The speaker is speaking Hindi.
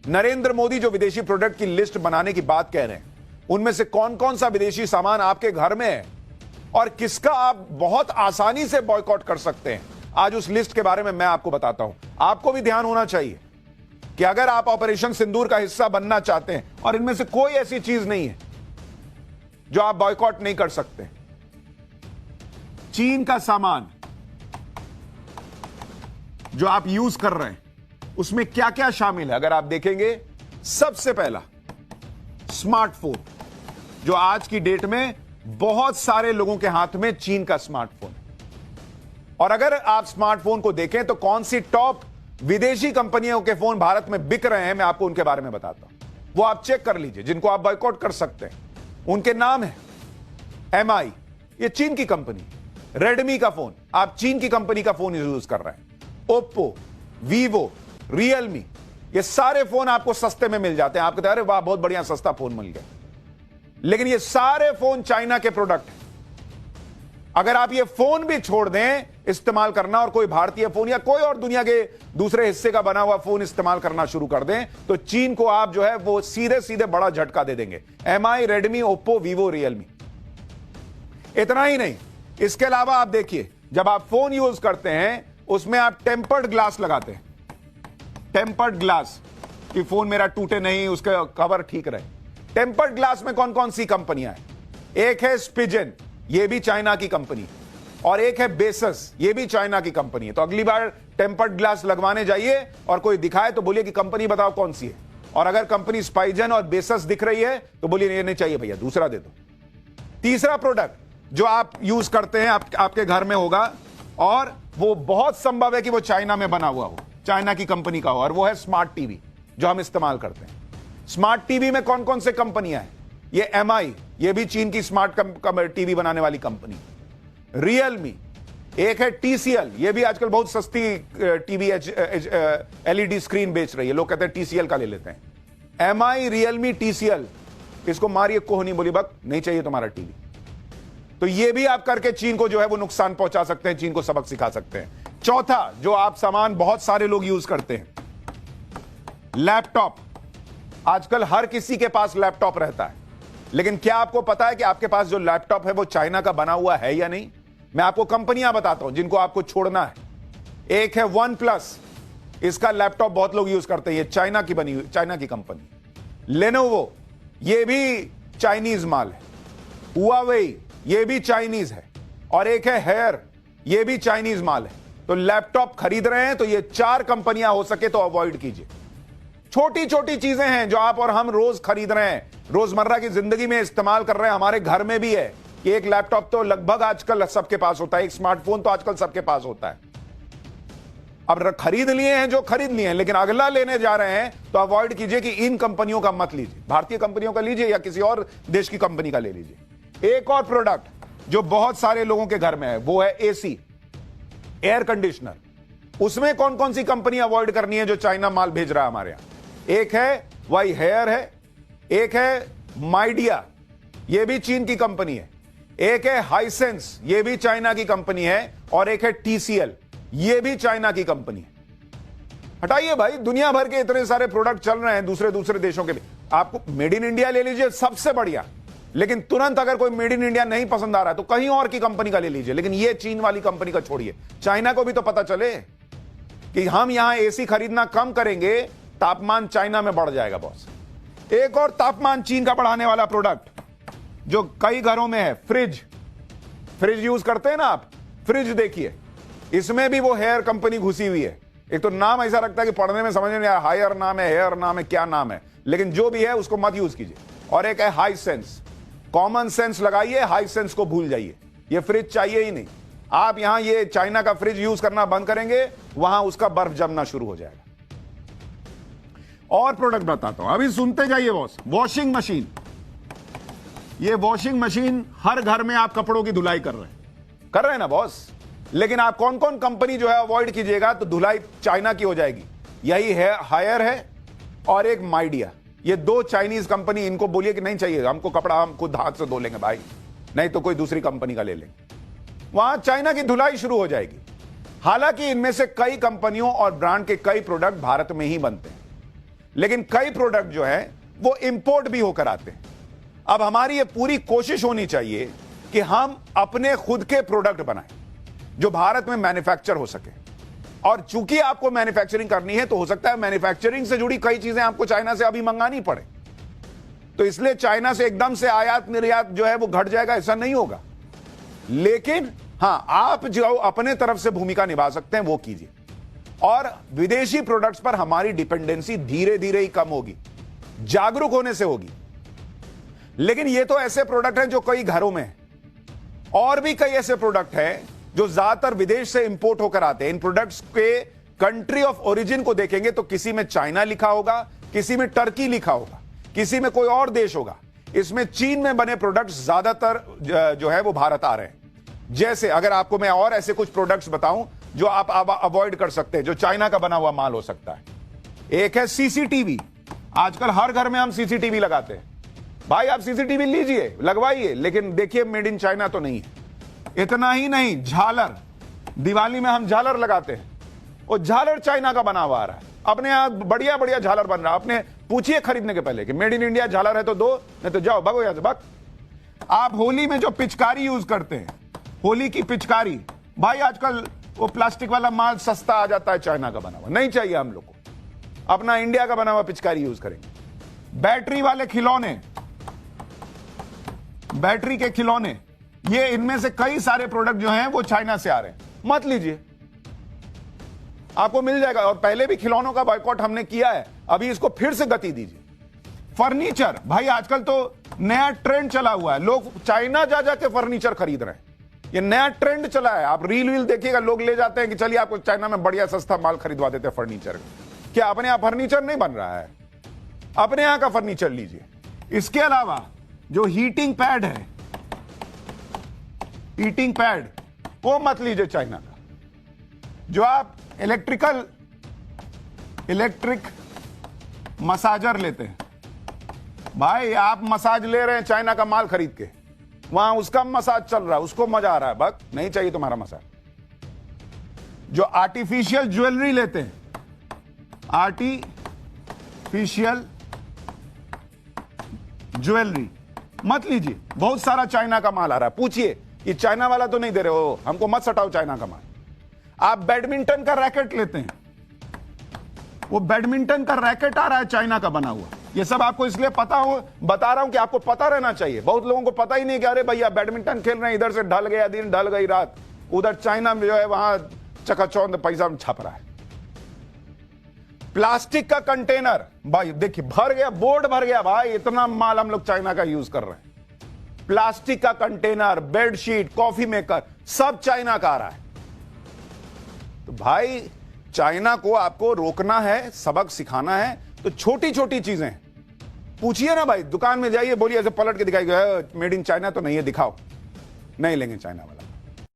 नरेंद्र मोदी जो विदेशी प्रोडक्ट की लिस्ट बनाने की बात कह रहे हैं, उनमें से कौन कौन सा विदेशी सामान आपके घर में है और किसका आप बहुत आसानी से बॉयकॉट कर सकते हैं, आज उस लिस्ट के बारे में मैं आपको बताता हूं। आपको भी ध्यान होना चाहिए कि अगर आप ऑपरेशन सिंदूर का हिस्सा बनना चाहते हैं, और इनमें से कोई ऐसी चीज नहीं है जो आप बॉयकॉट नहीं कर सकते। चीन का सामान जो आप यूज कर रहे हैं, उसमें क्या क्या शामिल है अगर आप देखेंगे, सबसे पहला स्मार्टफोन, जो आज की डेट में बहुत सारे लोगों के हाथ में चीन का स्मार्टफोन है। और अगर आप स्मार्टफोन को देखें तो कौन सी टॉप विदेशी कंपनियों के फोन भारत में बिक रहे हैं, मैं आपको उनके बारे में बताता हूं, वो आप चेक कर लीजिए, जिनको आप बॉयकॉट कर सकते हैं। उनके नाम है MI, ये चीन की कंपनी। रेडमी का फोन, आप चीन की कंपनी का फोन यूज कर रहे हैं। ओप्पो, वीवो, रियलमी, ये सारे फोन आपको सस्ते में मिल जाते हैं। आप कहते हैं अरे वाह बहुत बढ़िया सस्ता फोन मिल गया, लेकिन ये सारे फोन चाइना के प्रोडक्ट हैं। अगर आप ये फोन भी छोड़ दें इस्तेमाल करना और कोई भारतीय फोन या कोई और दुनिया के दूसरे हिस्से का बना हुआ फोन इस्तेमाल करना शुरू कर दें, तो चीन को आप जो है वो सीधे सीधे बड़ा झटका दे देंगे। MI, Redmi, Oppo, Vivo, Realme. इतना ही नहीं, इसके अलावा आप देखिए, जब आप फोन यूज करते हैं उसमें आप टेम्पर्ड ग्लास लगाते हैं। टेम्पर्ड ग्लास कि फोन मेरा टूटे नहीं, उसका कवर ठीक रहे। टेम्पर्ड ग्लास में कौन कौन सी कंपनियां हैं? एक है स्पिजन, ये भी चाइना की कंपनी, और एक है बेसस, ये भी चाइना की कंपनी है। तो अगली बार टेम्पर्ड ग्लास लगवाने जाइए और कोई दिखाए तो बोलिए कि कंपनी बताओ कौन सी है, और अगर कंपनी स्पाइजन और बेसस दिख रही है तो बोलिए ये नहीं चाहिए भैया, दूसरा दे दो। तीसरा प्रोडक्ट जो आप यूज करते हैं, आपके घर में होगा, और वो बहुत संभव है कि वो चाइना में बना हुआ हो, चाइना की कंपनी का हो, और वो है स्मार्ट टीवी जो हम इस्तेमाल करते हैं। स्मार्ट टीवी में कौन कौन से कंपनियां हैं? ये MI, ये भी चीन की स्मार्ट टीवी बनाने वाली कंपनी। रियलमी, एक है TCL, ये भी आजकल बहुत सस्ती टीवी LED स्क्रीन बेच रही है, लोग कहते हैं TCL का ले लेते हैं। MI, रियलमी, TCL, इसको मारिए कोहनी बोली बक, नहीं चाहिए तुम्हारा टीवी। तो ये भी आप करके चीन को जो है वो नुकसान पहुंचा सकते हैं, चीन को सबक सिखा सकते हैं। चौथा जो आप सामान बहुत सारे लोग यूज करते हैं, लैपटॉप। आजकल हर किसी के पास लैपटॉप रहता है, लेकिन क्या आपको पता है कि आपके पास जो लैपटॉप है वो चाइना का बना हुआ है या नहीं? मैं आपको कंपनियां बताता हूं जिनको आपको छोड़ना है। एक है OnePlus, इसका लैपटॉप बहुत लोग यूज करते हैं, ये चाइना की बनी हुई, चाइना की कंपनी। लेनोवो, ये भी चाइनीज माल है। हुआवेई, ये भी चाइनीज है। और एक है हेयर, ये भी चाइनीज माल है। तो लैपटॉप खरीद रहे हैं तो ये 4 कंपनियां हो सके तो अवॉइड कीजिए। छोटी छोटी चीजें हैं जो आप और हम रोज खरीद रहे हैं, रोजमर्रा की जिंदगी में इस्तेमाल कर रहे हैं, हमारे घर में भी है कि एक लैपटॉप तो लगभग आजकल सबके पास होता है, एक स्मार्टफोन तो आजकल सबके पास होता है। अब खरीद लिए हैं जो खरीद लिए हैं, लेकिन अगला लेने जा रहे हैं तो अवॉइड कीजिए कि इन कंपनियों का मत लीजिए, भारतीय कंपनियों का लीजिए या किसी और देश की कंपनी का ले लीजिए। एक और प्रोडक्ट जो बहुत सारे लोगों के घर में है वो है AC, एयर कंडीशनर। उसमें कौन कौन सी कंपनी अवॉइड करनी है जो चाइना माल भेज रहा है हमारे यहां? एक है वाई हेयर है, एक है माइडिया, ये भी चीन की कंपनी है, एक है हाइसेंस, ये भी चाइना की कंपनी है, और एक है TCL, ये भी चाइना की कंपनी है। हटाइए भाई, दुनिया भर के इतने सारे प्रोडक्ट चल रहे हैं दूसरे दूसरे देशों के भी। आपको मेड इन इंडिया ले लीजिए, सबसे बढ़िया, लेकिन तुरंत अगर कोई मेड इन इंडिया नहीं पसंद आ रहा है तो कहीं और की कंपनी का ले लीजिए, लेकिन ये चीन वाली कंपनी का छोड़िए। चाइना को भी तो पता चले कि हम यहां AC खरीदना कम करेंगे, तापमान चाइना में बढ़ जाएगा बॉस। एक और तापमान चीन का बढ़ाने वाला प्रोडक्ट जो कई घरों में है, फ्रिज यूज करते हैं ना आप, फ्रिज देखिए, इसमें भी वो हेयर कंपनी घुसी हुई है। एक तो नाम ऐसा रखता है कि पढ़ने में समझ में नहीं आया, हायर नाम है, हेयर नाम है, क्या नाम है, लेकिन जो भी है उसको मत यूज कीजिए। और एक है हाई सेंस, कॉमन सेंस लगाइए, हाई सेंस को भूल जाइए, ये फ्रिज चाहिए ही नहीं। आप यहां ये चाइना का फ्रिज यूज करना बंद करेंगे, वहां उसका बर्फ जमना शुरू हो जाएगा। और प्रोडक्ट बताता हूं, अभी सुनते जाइए बॉस। वॉशिंग मशीन, ये वॉशिंग मशीन हर घर में आप कपड़ों की धुलाई कर रहे हैं ना बॉस, लेकिन आप कौन कौन कंपनी जो है अवॉइड कीजिएगा तो धुलाई चाइना की हो जाएगी। यही है हायर है और एक माइडिया, ये 2 चाइनीज कंपनी, इनको बोलिए कि नहीं चाहिए हमको कपड़ा, हम खुद हाथ से धो लेंगे भाई, नहीं तो कोई दूसरी कंपनी का ले लेंगे, वहां चाइना की धुलाई शुरू हो जाएगी। हालांकि इनमें से कई कंपनियों और ब्रांड के कई प्रोडक्ट भारत में ही बनते हैं, लेकिन कई प्रोडक्ट जो है वो इंपोर्ट भी होकर आते हैं। अब हमारी ये पूरी कोशिश होनी चाहिए कि हम अपने खुद के प्रोडक्ट बनाएं जो भारत में मैन्युफैक्चर हो सके। और चूंकि आपको मैन्युफैक्चरिंग करनी है तो हो सकता है मैन्युफैक्चरिंग से जुड़ी कई चीजें आपको चाइना से अभी मंगानी पड़े, तो इसलिए चाइना से एकदम से आयात निर्यात जो है वो घट जाएगा, ऐसा नहीं होगा। लेकिन हां, आप जो अपने तरफ से भूमिका निभा सकते हैं वो कीजिए, और विदेशी प्रोडक्ट्स पर हमारी डिपेंडेंसी धीरे धीरे ही कम होगी, जागरूक होने से होगी। लेकिन ये तो ऐसे प्रोडक्ट हैं जो कई घरों में हैं, और भी कई ऐसे प्रोडक्ट हैं जो ज्यादातर विदेश से इंपोर्ट होकर आते हैं। इन प्रोडक्ट्स के कंट्री ऑफ ओरिजिन को देखेंगे तो किसी में चाइना लिखा होगा, किसी में टर्की लिखा होगा, किसी में कोई और देश होगा। इसमें चीन में बने प्रोडक्ट्स ज्यादातर जो है वो भारत आ रहे हैं। जैसे अगर आपको मैं और ऐसे कुछ प्रोडक्ट्स बताऊं जो आप अवॉइड कर सकते हैं, जो चाइना का बना हुआ माल हो सकता है। एक है सीसीटीवी। आजकल हर घर में हम सीसीटीवी लगाते हैं। भाई आप सीसीटीवी लीजिए, लगवाइए, लेकिन देखिए मेड इन चाइना तो नहीं है। इतना ही नहीं, झालर, दिवाली में हम झालर लगाते हैं, वो झालर चाइना का बना हुआ आ रहा है। अपने यहां बढ़िया बढ़िया झालर बन रहा है। अपने पूछिए खरीदने के पहले कि मेड इन इंडिया झालर है तो दो, नहीं तो जाओ, भगो यहां से, भाग। आप होली में जो पिचकारी यूज करते हैं, होली की पिचकारी, भाई आजकल वो प्लास्टिक वाला माल सस्ता आ जाता है चाइना का बना हुआ, नहीं चाहिए हम लोग को। अपना इंडिया का बना हुआ पिचकारी यूज करेंगे। बैटरी वाले खिलौने, बैटरी के खिलौने, ये इनमें से कई सारे प्रोडक्ट जो हैं वो चाइना से आ रहे हैं, मत लीजिए, आपको मिल जाएगा। और पहले भी खिलौनों का बॉयकॉट हमने किया है, अभी इसको फिर से गति दीजिए। फर्नीचर, भाई आजकल तो नया ट्रेंड चला हुआ है, लोग चाइना जा जाके फर्नीचर खरीद रहे हैं। ये नया ट्रेंड चला है, आप रील वील देखिएगा, लोग ले जाते हैं कि चलिए आपको चाइना में बढ़िया सस्ता माल खरीदवा देते हैं फर्नीचर। क्या अपने यहां फर्नीचर नहीं बन रहा है? अपने यहां का फर्नीचर लीजिए। इसके अलावा जो हीटिंग पैड है, हीटिंग पैड, वो मत लीजिए चाइना का। जो आप इलेक्ट्रिक मसाजर लेते हैं, भाई आप मसाज ले रहे हैं चाइना का माल खरीद के, वहां उसका मसाज चल रहा है, उसको मजा आ रहा है, बस नहीं चाहिए तुम्हारा मसाज। जो आर्टिफिशियल ज्वेलरी लेते हैं, आर्टिफिशियल ज्वेलरी मत लीजिए, बहुत सारा चाइना का माल आ रहा है। पूछिए ये चाइना वाला तो नहीं दे रहे हो, हमको मत सटाओ चाइना का माल। आप बैडमिंटन का रैकेट लेते हैं, वो बैडमिंटन का रैकेट आ रहा है चाइना का बना हुआ। ये सब आपको इसलिए पता हो, बता रहा हूं कि आपको पता रहना चाहिए। बहुत लोगों को पता ही नहीं कि अरे भैया बैडमिंटन खेल रहे हैं, इधर से ढल गया दिन, ढल गई रात, उधर चाइना में जो है वहां चकाचौंध पैसा छप रहा है। प्लास्टिक का कंटेनर, भाई देखिए भर गया, बोर्ड भर गया, भाई इतना माल हम लोग चाइना का यूज कर रहे हैं। प्लास्टिक का कंटेनर, बेडशीट, कॉफी मेकर, सब चाइना का आ रहा है। तो भाई चाइना को आपको रोकना है, सबक सिखाना है, तो छोटी छोटी चीजें पूछिए ना भाई, दुकान में जाइए, बोलिए ऐसे पलट के दिखाइए मेड इन चाइना तो नहीं है, दिखाओ, नहीं लेंगे चाइना वाला।